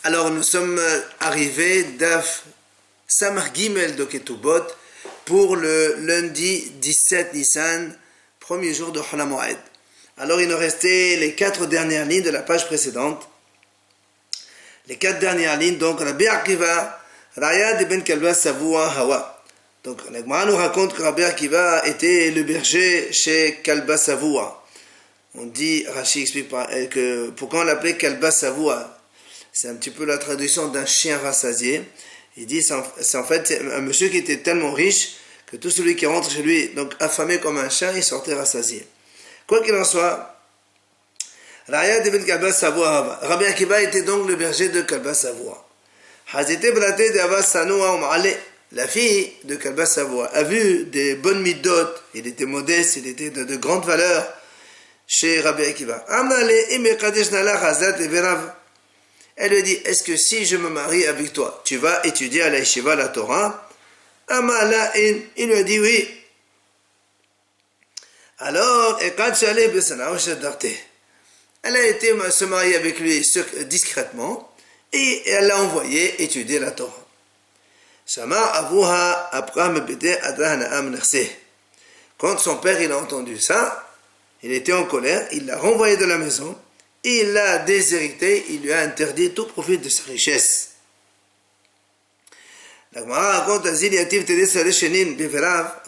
Alors nous sommes arrivés d'Af Samar Gimel de Ketubot pour le lundi 17 Nissan, premier jour de Hol HaMoed. Alors il nous restait les 4 dernières lignes de la page précédente. Les 4 dernières lignes, donc Rabbi Akiva, Raya de Ben Kalba Savua Hawa. Donc la Gemara nous raconte que Rabbi Akiva était le berger chez Kalba Savua. On dit, Rashi explique que pourquoi on l'appelait Kalba Savua. C'est un petit peu la traduction d'un chien rassasié. Il dit c'est en fait un monsieur qui était tellement riche que tout celui qui rentre chez lui, donc affamé comme un chien, il sortait rassasié. Quoi qu'il en soit, Raya de Ben Kalba Savua, Rabbi Akiva était donc le berger de Kalba Savua. Hazite Blate de Avas Sanoua Um'ale, la fille de Kalba Savua, a vu des bonnes midot, il était modeste, il était de grande valeur chez Rabbi Akiva. Amale Imekadesh Nala Hazat Everav. Elle lui dit, est-ce que si je me marie avec toi, tu vas étudier à la yeshiva la Torah? Il lui a dit oui. Alors, elle a été se marier avec lui discrètement et elle l'a envoyé étudier la Torah. Quand son père il a entendu ça, il était en colère, il l'a renvoyé de la maison. Il l'a déshérité, il lui a interdit tout profit de sa richesse. La Gemara raconte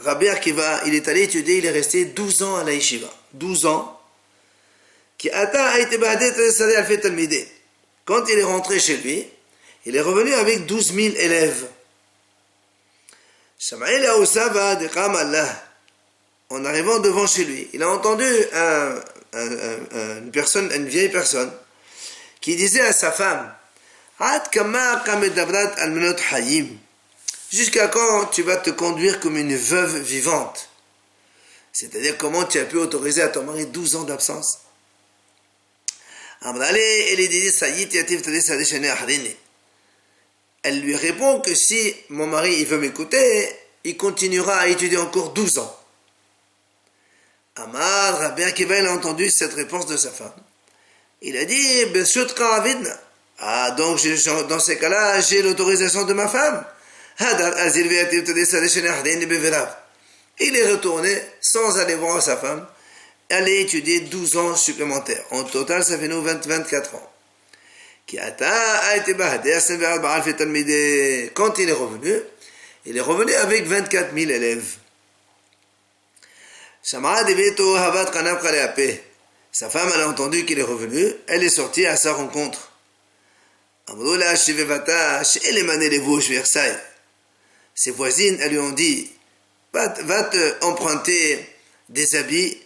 Rabbi Akiva, il est allé étudier, il est resté 12 ans à la yeshiva. 12 ans. Quand il est rentré chez lui, il est revenu avec 12 000 élèves. En arrivant devant chez lui, il a entendu une vieille personne qui disait à sa femme, jusqu'à quand tu vas te conduire comme une veuve vivante? C'est-à-dire comment tu as pu autoriser à ton mari 12 ans d'absence? Elle lui répond que si mon mari il veut m'écouter, il continuera à étudier encore 12 ans. Amar, Rabbi Akiva, il a entendu cette réponse de sa femme. Il a dit, ah, donc dans ces cas-là, j'ai l'autorisation de ma femme. Il est retourné sans aller voir sa femme, aller étudier 12 ans supplémentaires. En total, ça fait nous 24 ans. Quand il est revenu avec 24 000 élèves. Sa femme elle a entendu qu'il est revenu, elle est sortie à sa rencontre. Ses voisines elles lui ont dit, va te emprunter des habits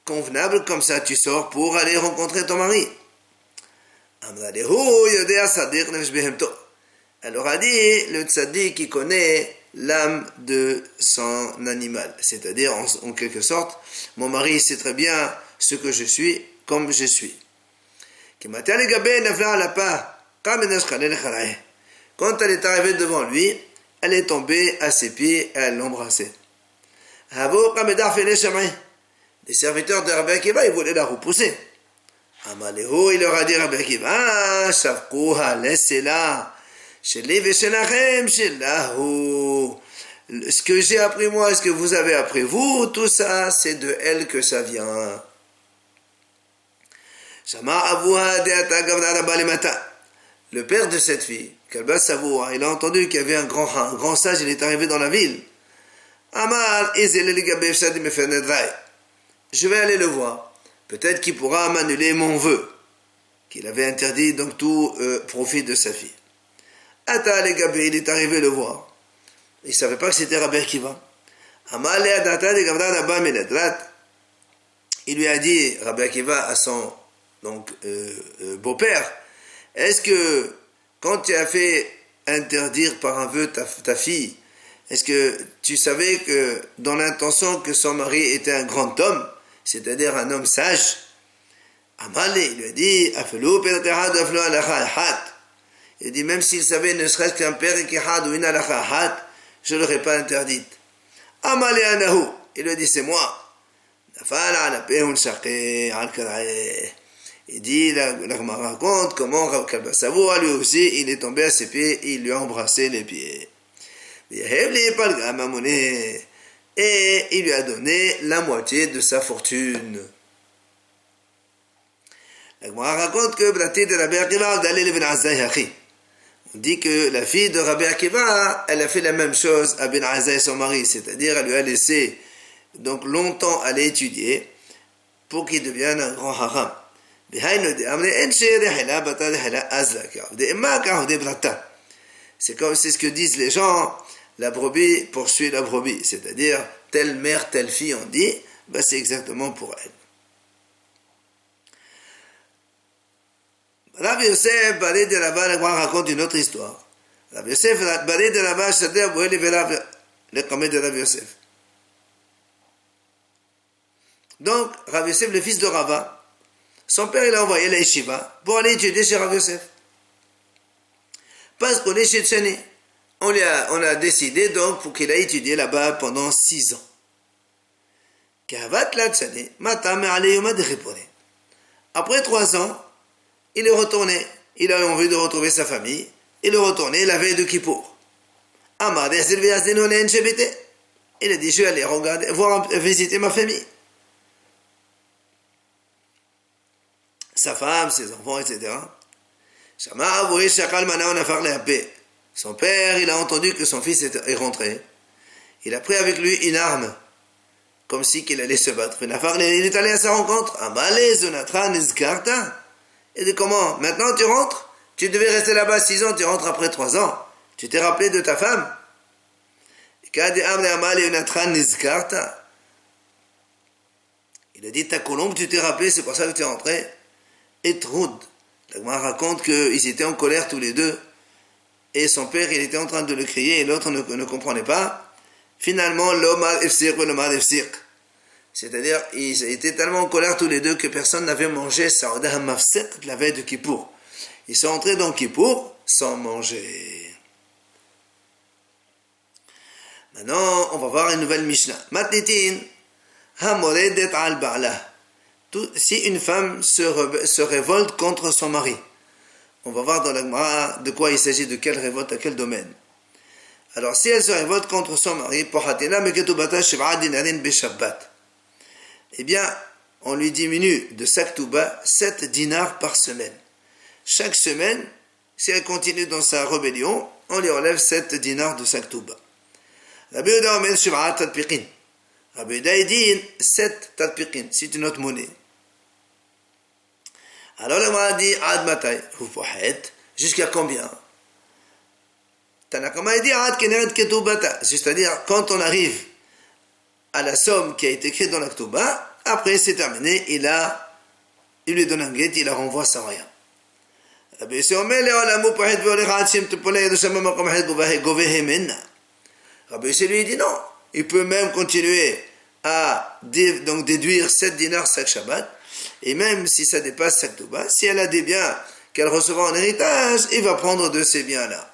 convenables, comme ça tu sors pour aller rencontrer ton mari. Elle leur a dit, le tzaddik qui connaît l'âme de son animal. C'est-à-dire, en quelque sorte, mon mari sait très bien ce que je suis, comme je suis. Quand elle est arrivée devant lui, elle est tombée à ses pieds et elle l'embrassait. Les serviteurs de Rabbi Akiva, ils voulaient la repousser. Il leur a dit, Rabbi Akiva, laissez-la. Ce que j'ai appris moi, ce que vous avez appris vous, tout ça, c'est de elle que ça vient. Le père de cette fille, Kalba Savua, il a entendu qu'il y avait un grand sage, il est arrivé dans la ville. Je vais aller le voir. Peut-être qu'il pourra m'annuler mon vœu, qu'il avait interdit donc tout profit de sa fille. Il est arrivé le voir. Il ne savait pas que c'était Rabbi Akiva. Il lui a dit, Rabbi Akiva, à son beau-père, est-ce que quand tu as fait interdire par un vœu ta fille, est-ce que tu savais que dans l'intention que son mari était un grand homme, c'est-à-dire un homme sage? Il lui a dit, il dit, même s'il savait ne serait-ce qu'un père ekihad ou une halakha had, je ne l'aurais pas interdite. Il lui a dit, c'est moi. Il dit, la Gemara raconte comment Rav Kalba Savour, lui aussi, il est tombé à ses pieds et il lui a embrassé les pieds. Et il lui a donné la moitié de sa fortune. La Gemara raconte que Brati de Rabbi Akiva d'aller Ben Azai Hachi. On dit que la fille de Rabbi Akiva, elle a fait la même chose à Ben Azai, son mari, c'est-à-dire elle lui a laissé donc longtemps aller étudier pour qu'il devienne un grand haram. C'est comme c'est ce que disent les gens, la brebis poursuit la brebis, c'est-à-dire telle mère, telle fille, on dit, ben c'est exactement pour elle. Rabbi Yosef, Balé de là-bas, la Gemara raconte une autre histoire. Rabbi Yosef, Balé de là-bas, c'est-à-dire le commet de Rabbi Yosef. Donc, Rabbi Yosef, le fils de Rava, son père, il a envoyé la yeshiva pour aller étudier chez Rabbi Yosef. Parce qu'on est chez Tchani. On a décidé donc pour qu'il ait étudié là-bas pendant 6 ans. Après 3 ans, il est retourné. Il a envie de retrouver sa famille. Il est retourné la veille de Kippour. Il a dit, je vais aller visiter ma famille. Sa femme, ses enfants, etc. Son père, il a entendu que son fils est rentré. Il a pris avec lui une arme, comme si qu'il allait se battre. Il est allé à sa rencontre. Et dit, comment? Maintenant tu rentres? Tu devais rester là-bas 6 ans, tu rentres après 3 ans. Tu t'es rappelé de ta femme? Il a dit, ta colombe, tu t'es rappelé, c'est pour ça que tu es rentré. Et Troud, la Gemara raconte qu'ils étaient en colère tous les deux. Et son père, il était en train de le crier et l'autre ne comprenait pas. Finalement, l'Omar Efsirk, l'Omar Efsirk. C'est-à-dire, ils étaient tellement en colère tous les deux que personne n'avait mangé Saoudah Mafsek la veille de Kippour. Ils sont entrés dans Kippour sans manger. Maintenant, on va voir une nouvelle Mishnah. Matnitin, Hamoredet al Ba'la. Si une femme se révolte contre son mari, on va voir dans la Gemara de quoi il s'agit, de quelle révolte, à quel domaine. Alors, si elle se révolte contre son mari, eh bien, on lui diminue de sa ketouba 7 dinars par semaine. Chaque semaine, si elle continue dans sa rébellion, on lui enlève 7 dinars de sa ketouba. Rabbi Yehuda omer shiv'at tadpiqin. Rabbi Yehuda dit 7 tadpiqin, c'est une autre monnaie. Alors le Gemara dit ad matay, jusqu'à combien? Tanakama dit ad keneret ketubata, c'est-à-dire quand on arrive à la somme qui a été écrite dans la ketouba, après c'est terminé, il lui donne un guet, il la renvoie sans rien. Rabbi Yosef omer le'olamu pohet ve'olech ad shem tupoleh yedoshama makom het govehe menna. Rabbi Yosef lui dit non, il peut même continuer à donc déduire 7 dinars chaque Shabbat. Et même si ça dépasse sa ketouba, si elle a des biens qu'elle recevra en héritage, il va prendre de ces biens-là.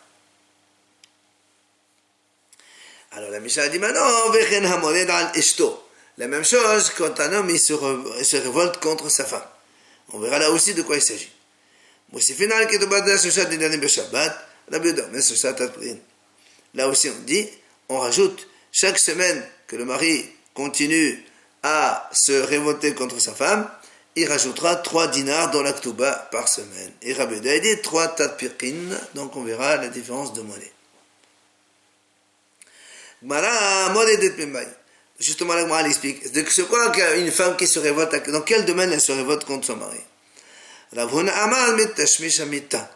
Alors la Mishnah dit maintenant, la même chose quand un homme il se révolte contre sa femme. On verra là aussi de quoi il s'agit. Là aussi on dit, on rajoute chaque semaine que le mari continue à se révolter contre sa femme, il rajoutera 3 dinars dans la ketouba par semaine. Et Rabbi Yehuda dit 3 tadpiqin, donc on verra la différence de monnaie. Justement, la Gemara explique. C'est quoi une femme qui se révolte, dans quel domaine elle se révolte contre son mari? Rav Huna amar mit tashmish hamita.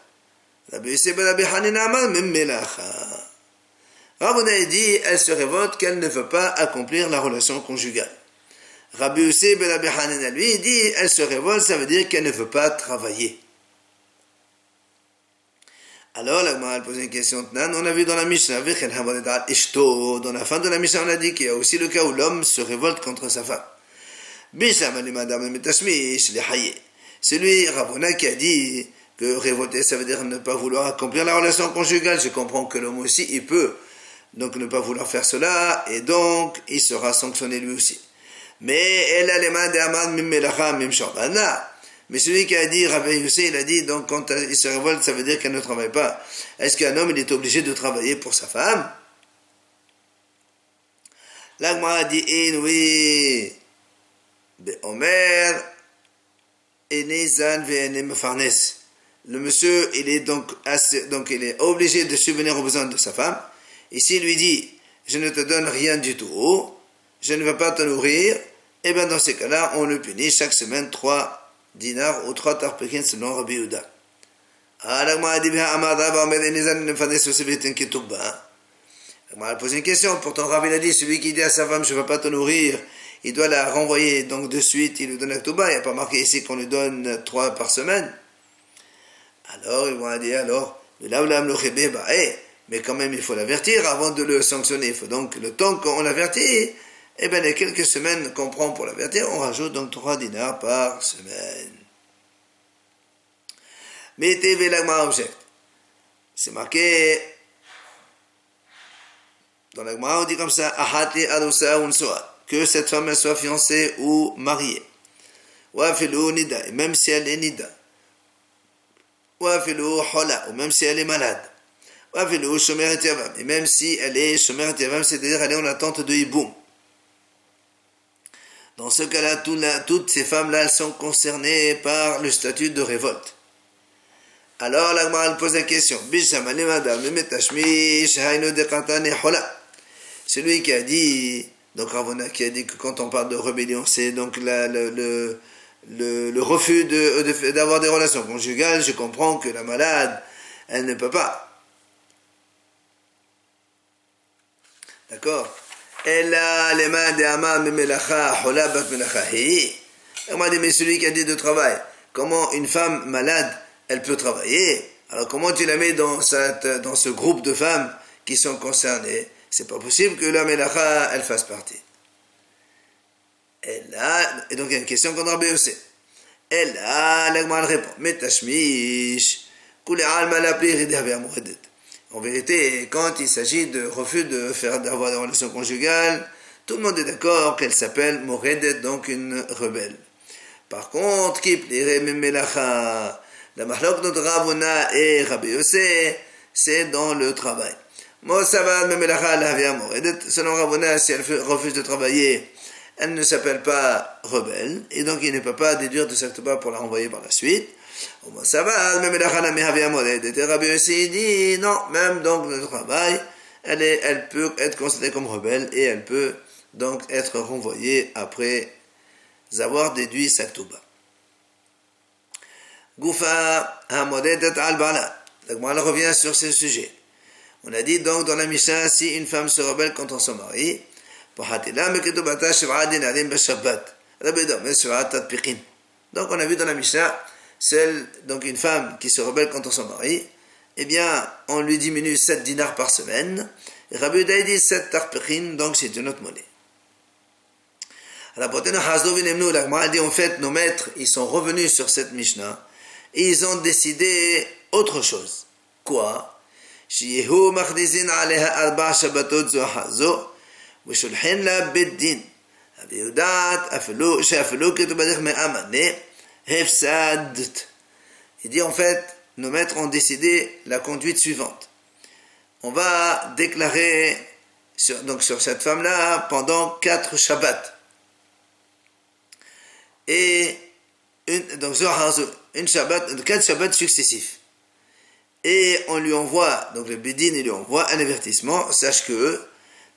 Rabbi Yosef ben Rabbi Hanina amar min melacha. Rav Huna dit, elle se révolte qu'elle ne veut pas accomplir la relation conjugale. Rabbi Yosef ben Rabbi Hanina lui dit, elle se révolte, ça veut dire qu'elle ne veut pas travailler. Alors la Gemara pose une question. On a vu dans la Mishnah, dans la fin de la Mishnah, on a dit qu'il y a aussi le cas où l'homme se révolte contre sa femme. C'est lui, Ravona, qui a dit que révolter, ça veut dire ne pas vouloir accomplir la relation conjugale. Je comprends que l'homme aussi, il peut donc ne pas vouloir faire cela, et donc il sera sanctionné lui aussi. Mais elle a les mains d'Amad Mimelacha Mimshordana. Mais celui qui a dit, Rabbi Youssef, il a dit, donc quand il se révolte, ça veut dire qu'elle ne travaille pas. Est-ce qu'un homme, il est obligé de travailler pour sa femme? L'Agma a dit, oui, Omer, Enezan ve'ene mefarnes. Le monsieur, il est donc il est obligé de subvenir aux besoins de sa femme. Et s'il lui dit, je ne te donne rien du tout, je ne vais pas te nourrir, et bien dans ces cas-là, on le punit chaque semaine 3 dinars ou 3 tarpekin selon Rabbi Yehuda. Elle pose une question. Pourtant, Rabbi a dit, celui qui dit à sa femme, je ne vais pas te nourrir, il doit la renvoyer donc de suite, il lui donne la Touba. Il n'y a pas marqué ici qu'on lui donne 3 par semaine. Alors, ils vont dire, mais quand même, il faut l'avertir avant de le sanctionner. Il faut donc, le temps qu'on l'avertit, eh bien, les quelques semaines qu'on prend pour l'avertir, on rajoute donc 3 dinars par semaine. Mais TV l'agma object. C'est marqué dans l'agma, on dit comme ça, ahati arusa unsoa, que cette femme elle soit fiancée ou mariée. Wa filu nida, même si elle est nida. Wa filu hola, ou même si elle est malade. Wa filu shomeret yavam, et même si elle est shomeret yavam, c'est-à-dire elle est en attente de hiboum. Dans ce cas-là, toutes ces femmes-là, elles sont concernées par le statut de révolte. Alors, l'Agma pose la question. Celui qui a dit, donc Ravona qui a dit que quand on parle de rébellion, c'est donc le refus d'avoir des relations conjugales. Je comprends que la malade, elle ne peut pas. D'accord? Elle a les mains des amas, melacha, hola, bat melacha. Elle m'a dit, mais celui qui a dit de travail, comment une femme malade, elle peut travailler? Alors comment tu la mets dans ce groupe de femmes qui sont concernées? C'est pas possible que la melacha, elle fasse partie. Et donc il y a une question qu'on a aussi. Et là, l'agma répond, metashmish, kule alma la pli moredet. En vérité, quand il s'agit de refus d'avoir des relations conjugales, tout le monde est d'accord qu'elle s'appelle moredet, donc une rebelle. Par contre, qui plirait melacha, la mahlok notre Ravuna et Rabbi Yossé, c'est dans le travail. Selon Ravuna, si elle refuse de travailler, elle ne s'appelle pas rebelle, et donc il ne peut pas déduire de cette bas pour la renvoyer par la suite. Rabbi Yossé dit, non, même donc le travail, elle peut être considérée comme rebelle, et elle peut donc être renvoyée après avoir déduit sa touba. Goufa hamodedet al-bala. Donc, on revient sur ce sujet. On a dit donc dans la Mishnah, si une femme se rebelle contre son mari, donc on a vu dans la Mishnah, donc une femme qui se rebelle contre son mari, eh bien, on lui diminue 7 dinars par semaine. Et Rabbi Yehuda dit 7 tarpechin, donc c'est une autre monnaie. Alors, en fait, nos maîtres, ils sont revenus sur cette Mishnah et ils ont décidé autre chose. Quoi? Ils ont dit en fait, nos maîtres ont décidé la conduite suivante. On va déclarer sur cette femme-là pendant 4 Shabbats. Et donc 4 Shabbats successifs. Et on lui envoie, donc le Bédine, il lui envoie un avertissement, sache que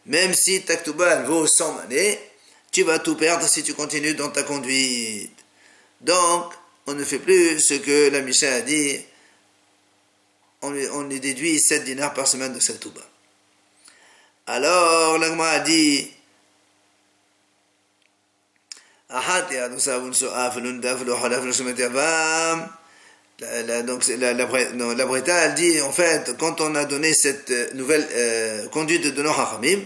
même si ta Ktuba vaut 100 manées, tu vas tout perdre si tu continues dans ta conduite. Donc, on ne fait plus ce que la Mishnah a dit, on lui déduit 7 dinars par semaine de sa Ktuba. Alors, l'Agma a dit, la Breta, elle dit, en fait, quand on a donné cette nouvelle conduite de nos Hachamim,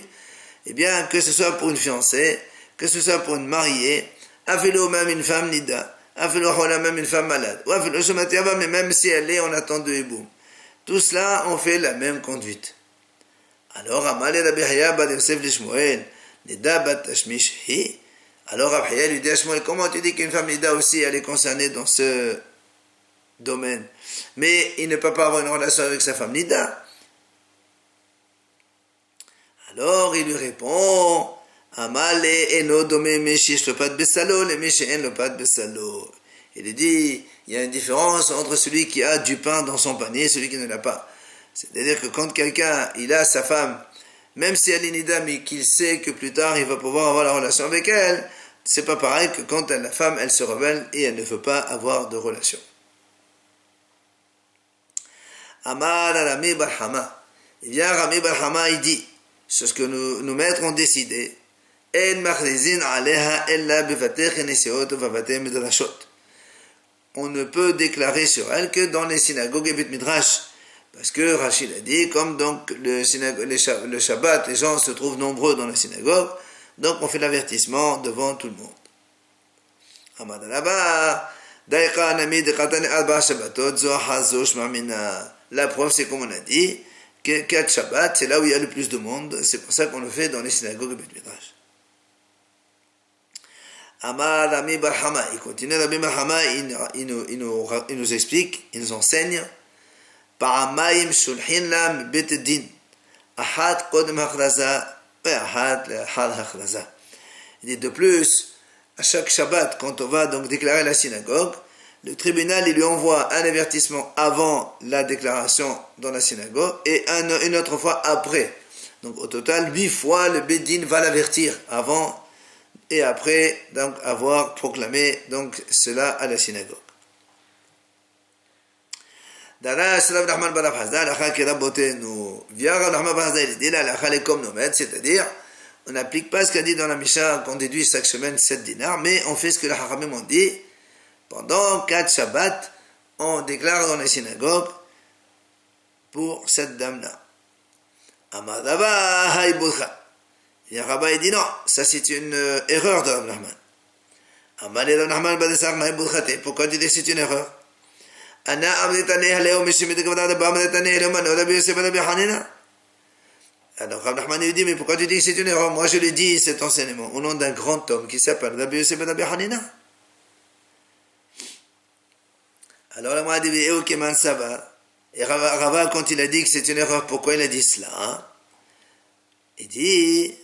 eh bien, que ce soit pour une fiancée, que ce soit pour une mariée, afilo même une femme nida, afilo hola même une femme malade, ou afilo shomat yavam, mais même si elle est en attente de hiboum. Tout cela, on fait la même conduite. Alors, Amal et Rabbi Haya, Bad Yosef Lishmoel, Nida Bat Tashmish Hi, Alors après, lui dit à Shmuel, comment tu dis qu'une femme nida aussi, elle est concernée dans ce domaine, mais il ne peut pas avoir une relation avec sa femme nida? Alors il lui répond, Amale eno dome meshish lopat besalo, le meshen lopat besalo. Il lui dit, il y a une différence entre celui qui a du pain dans son panier et celui qui ne l'a pas. C'est-à-dire que quand quelqu'un, il a sa femme, même si elle est nida, mais qu'il sait que plus tard il va pouvoir avoir la relation avec elle, c'est pas pareil que quand la femme, elle se rebelle et elle ne veut pas avoir de relation. Amar Rami bar Hama. Il vient Rami bar Hama, il dit, c'est ce que nos maîtres ont décidé. En machrizin aleha ella bevatech nesiot vavatem midrashot. On ne peut déclarer sur elle que dans les synagogues et bet midrash. Parce que Rachid a dit, comme donc le Shabbat, les gens se trouvent nombreux dans la synagogue, donc on fait l'avertissement devant tout le monde. Amad alaba, daïqa nami de katane alba Shabbatot, zohazo shmamina. La preuve, c'est comme on a dit, que 4 Shabbat, c'est là où il y a le plus de monde, c'est pour ça qu'on le fait dans les synagogues et bet midrash. Amar Rami bar Hama, il continue, Rami bar Hama, il nous explique, il nous enseigne, פעמיים שולחין לה מבית הדין, אחת קודם הכרזה ואחת לאחר הכרזה. Et de plus, à chaque Shabbat, quand on va donc déclarer la synagogue, le tribunal il lui envoie un avertissement avant la déclaration dans la synagogue et une autre fois après. Donc au total, 8 fois le Bédine va l'avertir avant et après donc avoir proclamé donc cela à la synagogue. Darash Rav Nachman bar Rav Hasda, l'akha ki rabotenu. Vient Rav Nachman bar Hasda, il dit là, l'akha est comme nos maîtres, c'est-à-dire, on n'applique pas ce qu'a dit dans la Mishnah, qu'on déduit chaque semaine 7 dinars, mais on fait ce que les Haramim ont dit. Pendant 4 Shabbats, on déclare dans les synagogues pour cette dame-là. Amadaba haïboudcha. Et Rabba il dit non, ça c'est une erreur de Rav Nachman. Amalé Rav Nachman badesar haïboudchate. Pourquoi tu dis que c'est une erreur? Alors Rav Nachman lui dit, mais pourquoi tu dis que c'est une erreur? Moi je lui dis cet enseignement au nom d'un grand homme qui s'appelle Rabbi Yosef ben Rabbi Hanina. Alors la dit, et ok man ça va. Et Rava, quand il a dit que c'est une erreur, pourquoi il a dit cela? Il dit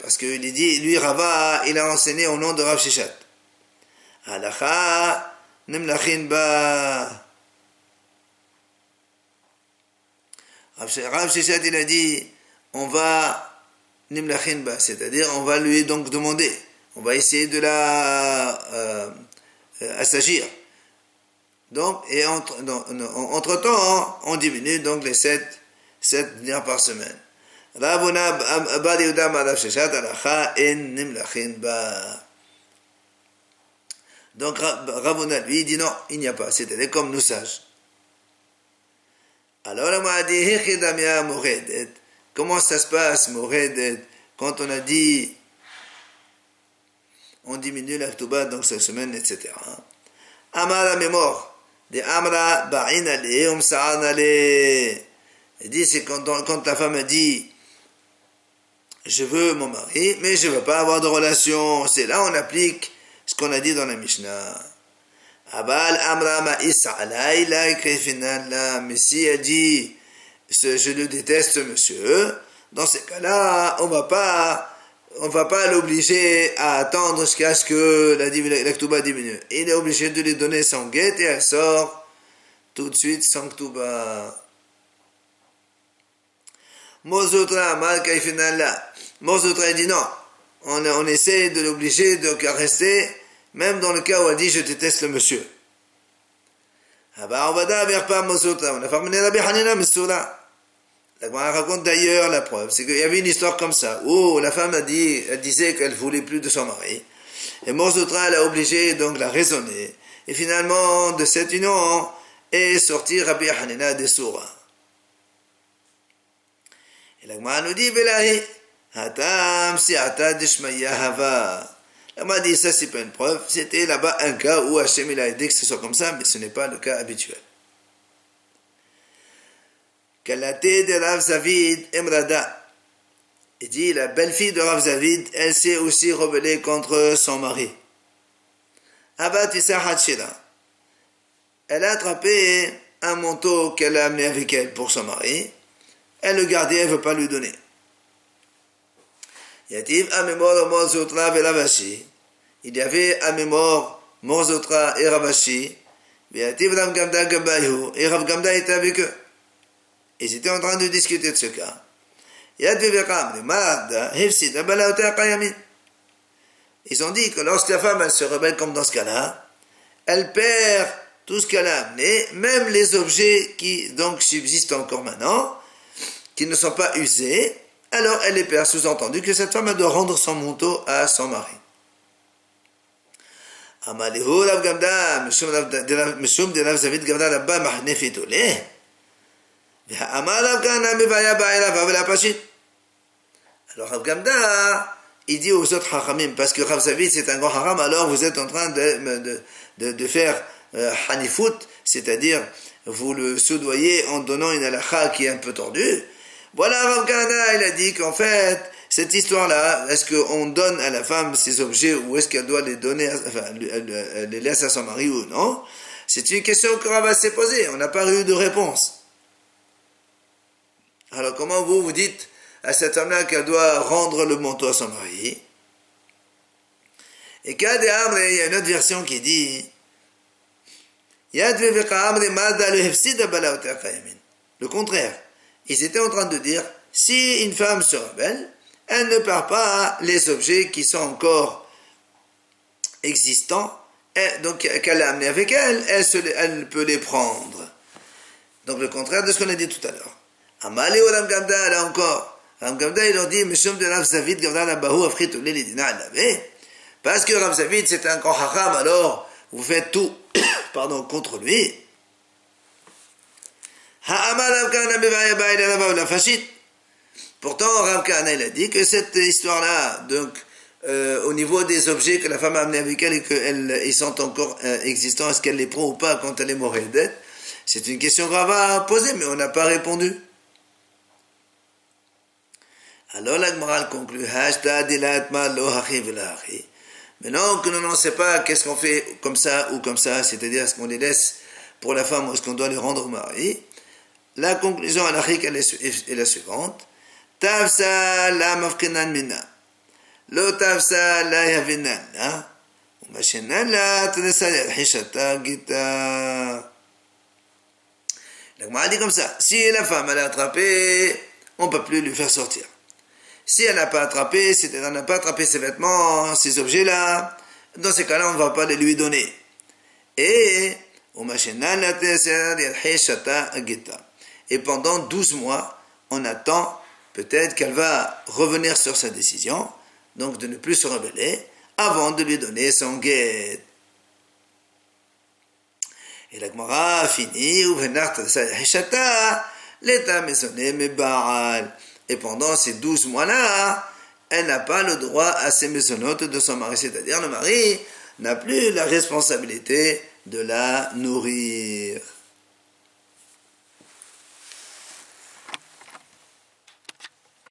parce qu'il dit, lui Rava, il a enseigné au nom de Rav Shishat. Halakha nimlachin ba. Rav Shishat il a dit on va nimlachin ba, c'est-à-dire on va lui donc demander, on va essayer de la assagir. Donc et entre temps on diminue donc les 7 dinars par semaine. Ravuna Abadi Udam Rav Shishat halakha en nimlachin ba. Donc Ravuna lui dit non, il n'y a pas, c'est-à-dire comme nous sages. Alors on m'a dit comment ça se passe Moredet quand on a dit on diminue la Ktuba donc cette semaine, etc. Amara mémoire de Amra Ba'ina le Sa'ana le. Il dit c'est quand la femme a dit je veux mon mari mais je ne veux pas avoir de relation, c'est là on applique ce qu'on a dit dans la Mishnah. Abal Amra Ma'is Alay la Krefinala. Mais si elle dit je le déteste ce monsieur, dans ces cas-là, on va pas l'obliger à attendre jusqu'à ce que la Ktuba diminue. Il est obligé de lui donner son guet et elle sort tout de suite sans Ktuba. Mozutra Amal Krefinala. Mozutra dit non. On essaie de l'obliger de rester, même dans le cas où elle dit je déteste le monsieur. On a ramené Rabbi Hanina Messoura. La Gemara raconte d'ailleurs la preuve, c'est qu'il y avait une histoire comme ça, où la femme elle disait qu'elle voulait plus de son mari, et Mozutra l'a obligé donc la raisonner, et finalement de cette union est sorti Rabbi Hanina de Soura. Et la Gemara nous dit Belahi. Hatam si'ata dishmaya hava. Elle m'a dit ça c'est pas une preuve, c'était là-bas un cas où Hachem il a aidé que ce soit comme ça, mais ce n'est pas le cas habituel. Kalate de Rav Zavid Emrada. Il dit, la belle-fille de Rav Zavid, elle s'est aussi rebellée contre son mari. Abat Isahat Shila. Elle a attrapé un manteau qu'elle a amené avec elle pour son mari. Elle le gardait, elle ne veut pas lui donner. Yativ Amemor Morzotra Velavashi. Il y avait Amemor, Morzotra et Ravashi. Yativ Rav Gamda Gabayhu. Et Rav Gamda était avec eux. Ils étaient en train de discuter de ce cas. Ils ont dit que lorsque la femme elle se rebelle comme dans ce cas-là, elle perd tout ce qu'elle a amené, même les objets qui donc subsistent encore maintenant, qui ne sont pas usés, alors elle les perd, sous-entendu que cette femme elle doit rendre son manteau à son mari. Alors Rav Gamda, il dit aux autres hachamim, parce que Rav Zavid c'est un grand haram, alors vous êtes en train de faire hanifut, c'est-à-dire vous le soudoyez en donnant une halakha qui est un peu tordue. Voilà, Rav Gamda, il a dit qu'en fait, cette histoire-là, est-ce qu'on donne à la femme ses objets ou est-ce qu'elle doit les donner, elle les laisse à son mari ou non? C'est une question que Rav s'est posée, on n'a pas eu de réponse. Alors comment vous dites à cette femme-là qu'elle doit rendre le manteau à son mari? Et il y a une autre version qui dit le contraire. Ils étaient en train de dire, si une femme se rebelle, elle ne perd pas les objets qui sont encore existants, donc qu'elle a amené avec elle, elle peut les prendre. Donc le contraire de ce qu'on a dit tout à l'heure. Amalé ou Rav Gamda, là encore. Rav Gamda, ils ont dit, Mishum de Rav Zavid, Gamda la Bahou, Afrit, les Dina, parce que Rav Zavid, c'est un grand haram, alors vous faites tout, pardon, contre lui. Pourtant, Rav Kahana, il a dit que cette histoire-là, donc, au niveau des objets que la femme a amenés avec elle et qu'ils sont encore existants, est-ce qu'elle les prend ou pas quand elle est morale d'être? C'est une question grave à poser, mais on n'a pas répondu. Alors la Gemara conclut, maintenant que l'on ne sait pas qu'est-ce qu'on fait comme ça ou comme ça, c'est-à-dire est-ce qu'on les laisse pour la femme ou est-ce qu'on doit les rendre au mari, la conclusion halachique est la suivante. Tavsa la mafkenan minna. Lo tavsa la yavinan. Umashenan la tnesa hishata gita. La Gemara dit comme ça. Si la femme elle a attrapé, on ne peut plus lui faire sortir. Si elle n'a pas attrapé, c'est-à-dire elle n'a pas attrapé ses vêtements, ces objets-là, dans ces cas-là, on ne va pas les lui donner. Et pendant 12 mois, on attend peut-être qu'elle va revenir sur sa décision, donc de ne plus se rebeller, avant de lui donner son guet. Et la Gemara finit, et pendant ces 12 mois-là, elle n'a pas le droit à ses maisonnotes de son mari, c'est-à-dire le mari n'a plus la responsabilité de la nourrir.